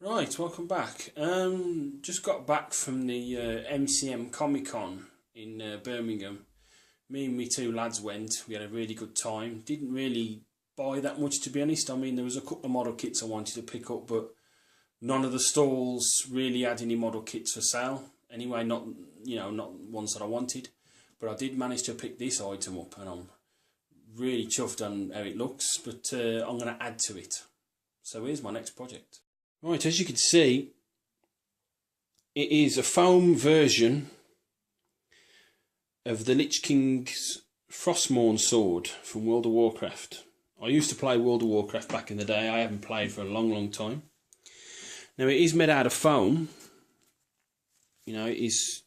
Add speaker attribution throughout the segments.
Speaker 1: Right, welcome back. Just got back from the MCM Comicon in Birmingham. Me and me two lads went. We had a really good time. Didn't really buy that much, to be honest. I mean, there was a couple of model kits I wanted to pick up, but none of the stalls really had any model kits for sale. Anyway, not ones that I wanted. But I did manage to pick this item up, and I'm really chuffed on how it looks. But I'm going to add to it. So here's my next project. Right, as you can see, it is a foam version of the Lich King's Frostmourne Sword from World of Warcraft. I used to play World of Warcraft back in the day. I haven't played for a long time. Now, it is made out of foam. You know, it is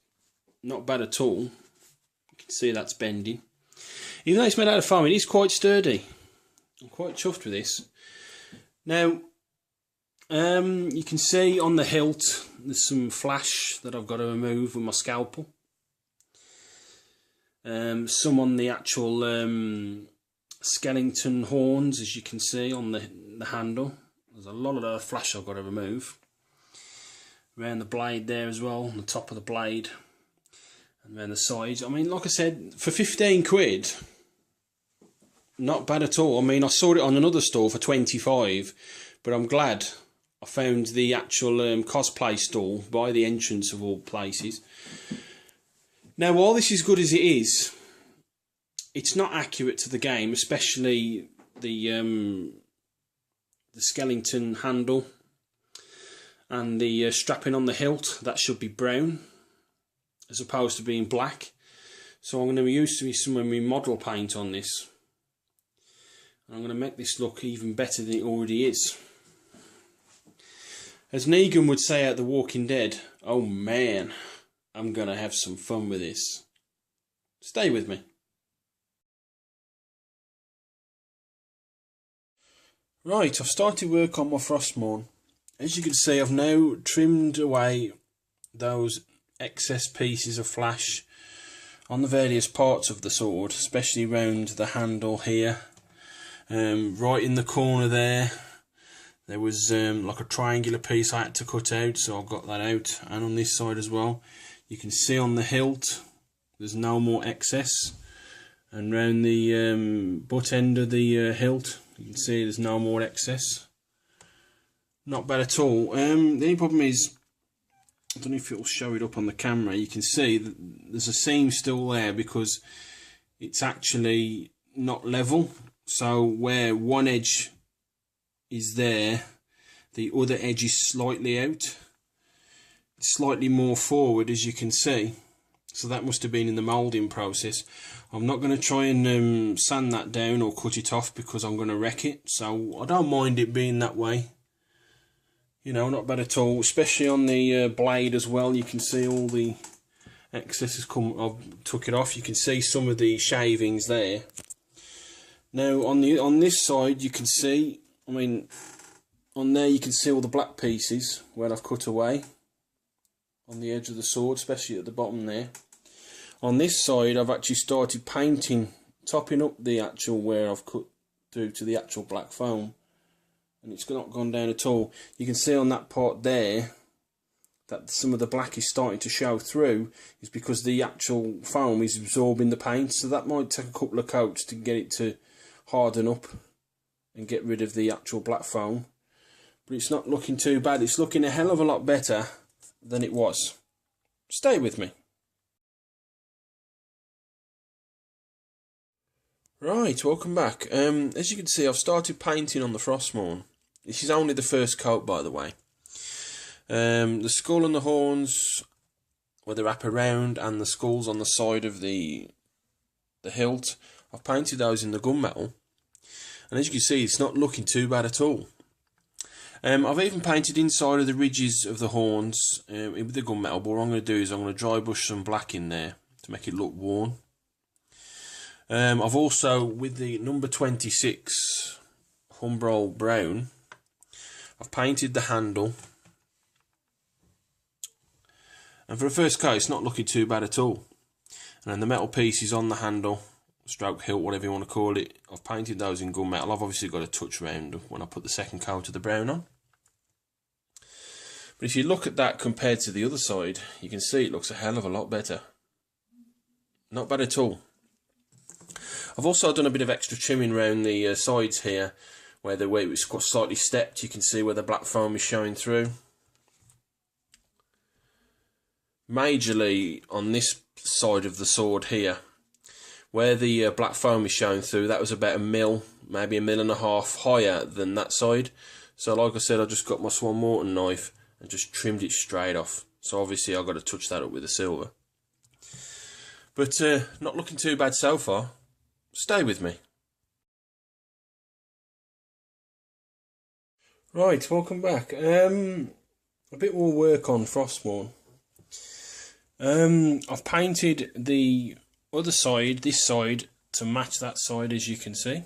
Speaker 1: not bad at all. You can see that's bending. Even though it's made out of foam, it is quite sturdy. I'm quite chuffed with this. Now, you can see on the hilt there's some flash that I've got to remove with my scalpel. Some on the actual skeleton horns, as you can see on the handle. There's a lot of the flash I've got to remove. Around the blade there as well, on the top of the blade. And around the sides. I mean, like I said, for 15 quid, not bad at all. I mean, I saw it on another store for 25, but I'm glad I found the actual cosplay stall by the entrance of all places. Now, while this is good as it is, it's not accurate to the game, especially the skeleton handle and the strapping on the hilt. That should be brown as opposed to being black. So I'm going to use some of my model paint on this. And I'm going to make this look even better than it already is. As Negan would say at The Walking Dead, oh man, I'm going to have some fun with this. Stay with me. Right, I've started work on my Frostmourne. As you can see, I've now trimmed away those excess pieces of flash on the various parts of the sword, especially around the handle here, right in the corner there. There was like a triangular piece I had to cut out, so I've got that out. And on this side as well, you can see on the hilt, there's no more excess. And round the butt end of the hilt, you can see there's no more excess. Not bad at all. The only problem is, I don't know if it'll show it up on the camera, you can see that there's a seam still there because it's actually not level. So where one edge is there, the other edge is slightly out. It's slightly more forward, as you can see. So that must have been in the moulding process. I'm not going to try and sand that down or cut it off because I'm going to wreck it. So I don't mind it being that way. You know, not bad at all. Especially on the blade as well. You can see all the excess has come. I've took it off. You can see some of the shavings there. Now on this side, you can see. I mean, on there you can see all the black pieces where I've cut away on the edge of the sword, especially at the bottom there. On this side, I've actually started painting, topping up the actual where I've cut through to the actual black foam, and it's not gone down at all. You can see on that part there that some of the black is starting to show through, is because the actual foam is absorbing the paint. So that might take a couple of coats to get it to harden up and get rid of the actual black foam, but it's not looking too bad. It's looking a hell of a lot better than it was. Stay with me. Right, welcome back. As you can see, I've started painting on the Frostmourne. This is only the first coat, by the way. The skull and the horns, where they wrap around, and the skulls on the side of the hilt, I've painted those in the gunmetal. And as you can see, it's not looking too bad at all. I've even painted inside of the ridges of the horns with the gunmetal, but what I'm going to do is I'm going to dry brush some black in there to make it look worn. I've also, with the number 26 Humbrol Brown, I've painted the handle. And for the first coat, it's not looking too bad at all. And then the metal pieces on the handle, stroke hilt, whatever you want to call it, I've painted those in gunmetal. I've obviously got a touch around when I put the second coat of the brown on. But if you look at that compared to the other side, you can see it looks a hell of a lot better. Not bad at all. I've also done a bit of extra trimming around the sides here, where it was slightly stepped. You can see where the black foam is showing through. Majorly on this side of the sword here, where the black foam is showing through, that was about 1 mil, maybe 1.5 mils higher than that side. So like I said, I just got my Frostmourne knife and just trimmed it straight off. So obviously I've got to touch that up with the silver. But not looking too bad so far. Stay with me. Right, welcome back. A bit more work on Frostmourne. I've painted the other side, this side, to match that side, as you can see.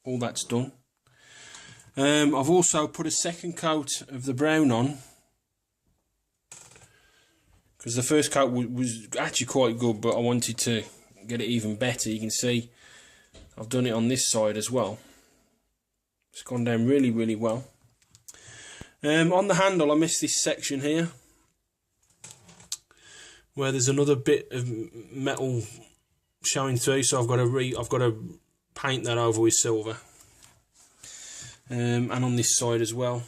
Speaker 1: All that's done. I've also put a second coat of the brown on, because the first coat was actually quite good, but I wanted to get it even better. You can see I've done it on this side as well. It's gone down really, really well. On the handle, I missed this section here, where there's another bit of metal showing through, so I've got to paint that over with silver. And on this side as well.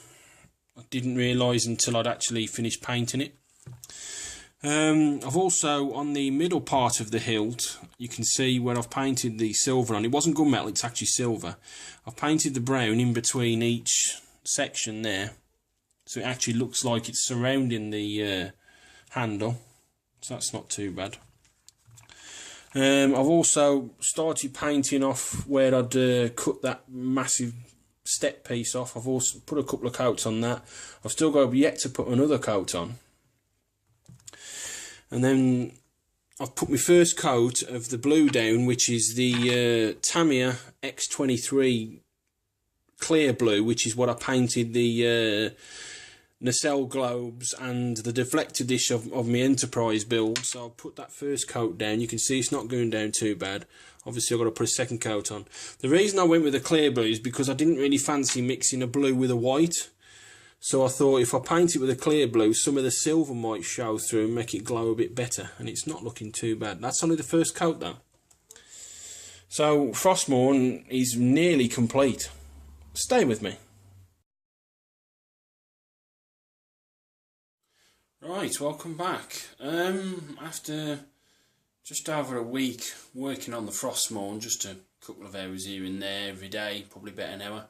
Speaker 1: I didn't realise until I'd actually finished painting it. I've also, on the middle part of the hilt, you can see where I've painted the silver on. It wasn't gunmetal, it's actually silver. I've painted the brown in between each section there, so it actually looks like it's surrounding the handle, so that's not too bad. I've also started painting off where I'd cut that massive step piece off. I've also put a couple of coats on that. I've still got yet to put another coat on. And then I've put my first coat of the blue down, which is the Tamiya X23 clear blue, which is what I painted the nacelle globes and the deflector dish of my Enterprise build. So I'll put that first coat down. You can see it's not going down too bad. Obviously I've got to put a second coat on. The reason I went with the clear blue is because I didn't really fancy mixing a blue with a white. So I thought if I paint it with a clear blue, some of the silver might show through and make it glow a bit better. And it's not looking too bad. That's only the first coat though. So Frostmourne is nearly complete. Stay with me. Right, welcome back. After just over a week working on the Frostmourne, just a couple of hours here and there every day, probably about an hour,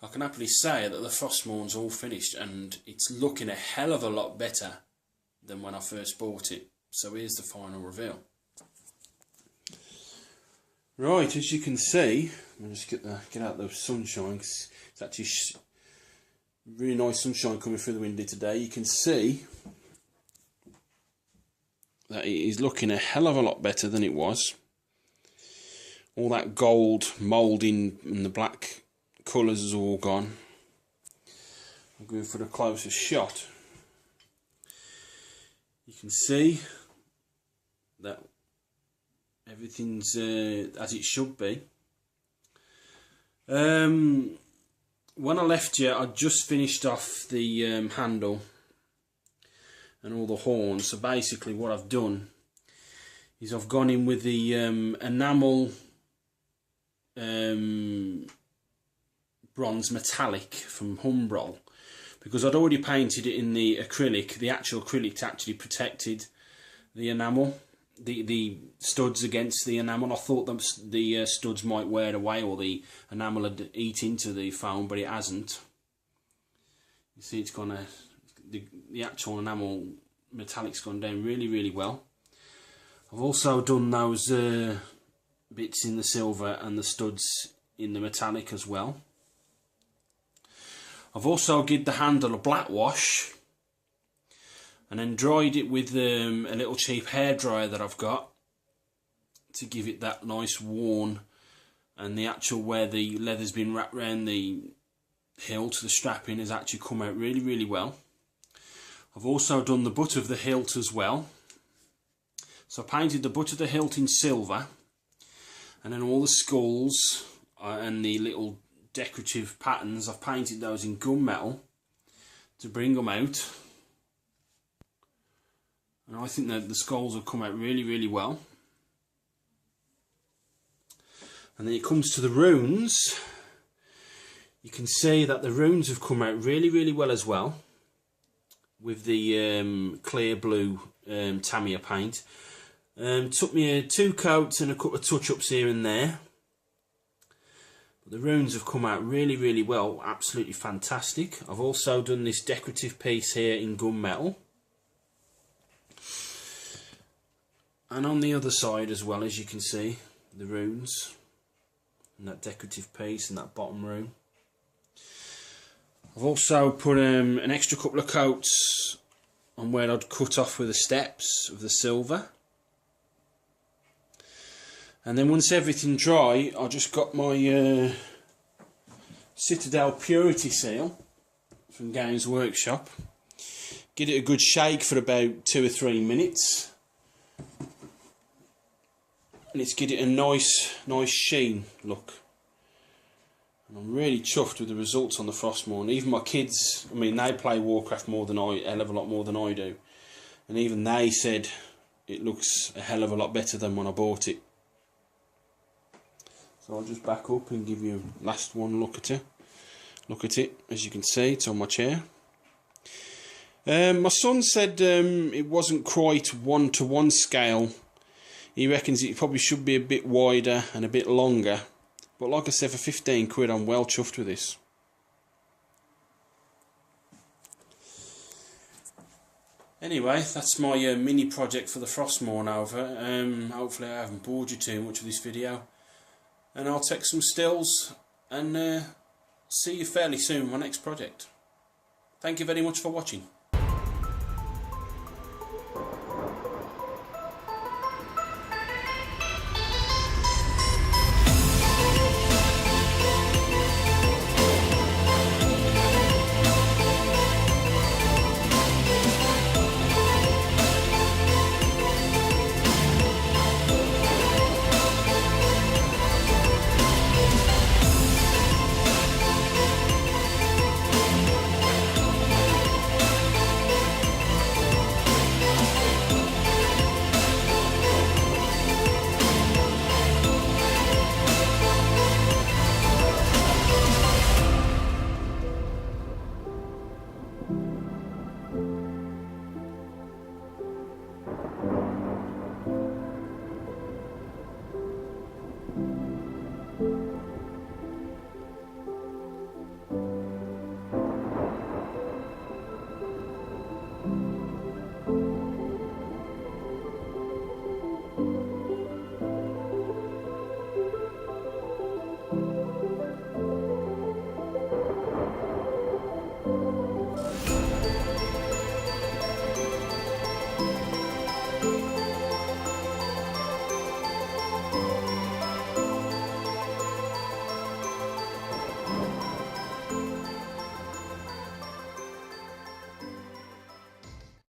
Speaker 1: I can happily say that the Frostmourne's all finished and it's looking a hell of a lot better than when I first bought it. So here's the final reveal. Right, as you can see, I'll just get out the sunshine, 'cause it's actually really nice sunshine coming through the window today. You can see that it is looking a hell of a lot better than it was. All that gold moulding and the black colours is all gone. I'm going for the closest shot. You can see that everything's as it should be. When I left you, I'd just finished off the handle and all the horns. So basically what I've done is I've gone in with the enamel bronze metallic from Humbrol, because I'd already painted it in the acrylic. The actual acrylic actually protected the enamel, the studs against the enamel. I thought the studs might wear away or the enamel would eat into the foam, but it hasn't. You see it's gone, the actual enamel metallic's gone down really, really well. I've also done those bits in the silver and the studs in the metallic as well. I've also given the handle a black wash and then dried it with a little cheap hairdryer that I've got to give it that nice worn, and the actual where the leather's been wrapped around the hilt, the strapping has actually come out really, really well. I've also done the butt of the hilt as well. So I painted the butt of the hilt in silver, and then all the skulls and the little decorative patterns, I've painted those in gunmetal. to bring them out. And I think that the skulls have come out really, really well. And then it comes to the runes. You can see that the runes have come out really, really well as well, with the clear blue Tamiya paint. Took me 2 coats and a couple of touch-ups here and there. But the runes have come out really, really well, absolutely fantastic. I've also done this decorative piece here in gunmetal. And on the other side as well, as you can see, the runes. And that decorative piece and that bottom rune. I've also put an extra couple of coats on where I'd cut off with the steps of the silver. And then once everything dry, I just got my Citadel Purity seal from Games Workshop. Give it a good shake for about 2 or 3 minutes. And it's give it a nice sheen look. And I'm really chuffed with the results on the Frostmourne. Even my kids, I mean, they play Warcraft more than a hell of a lot more than I do. And even they said it looks a hell of a lot better than when I bought it. So I'll just back up and give you a last one look at it. Look at it, as you can see, it's on my chair. My son said it wasn't quite 1-to-1 scale. He reckons it probably should be a bit wider and a bit longer. But like I said, for 15 quid, I'm well chuffed with this. Anyway, that's my mini project for the Frostmourne over. Hopefully I haven't bored you too much with this video. And I'll take some stills and see you fairly soon on my next project. Thank you very much for watching.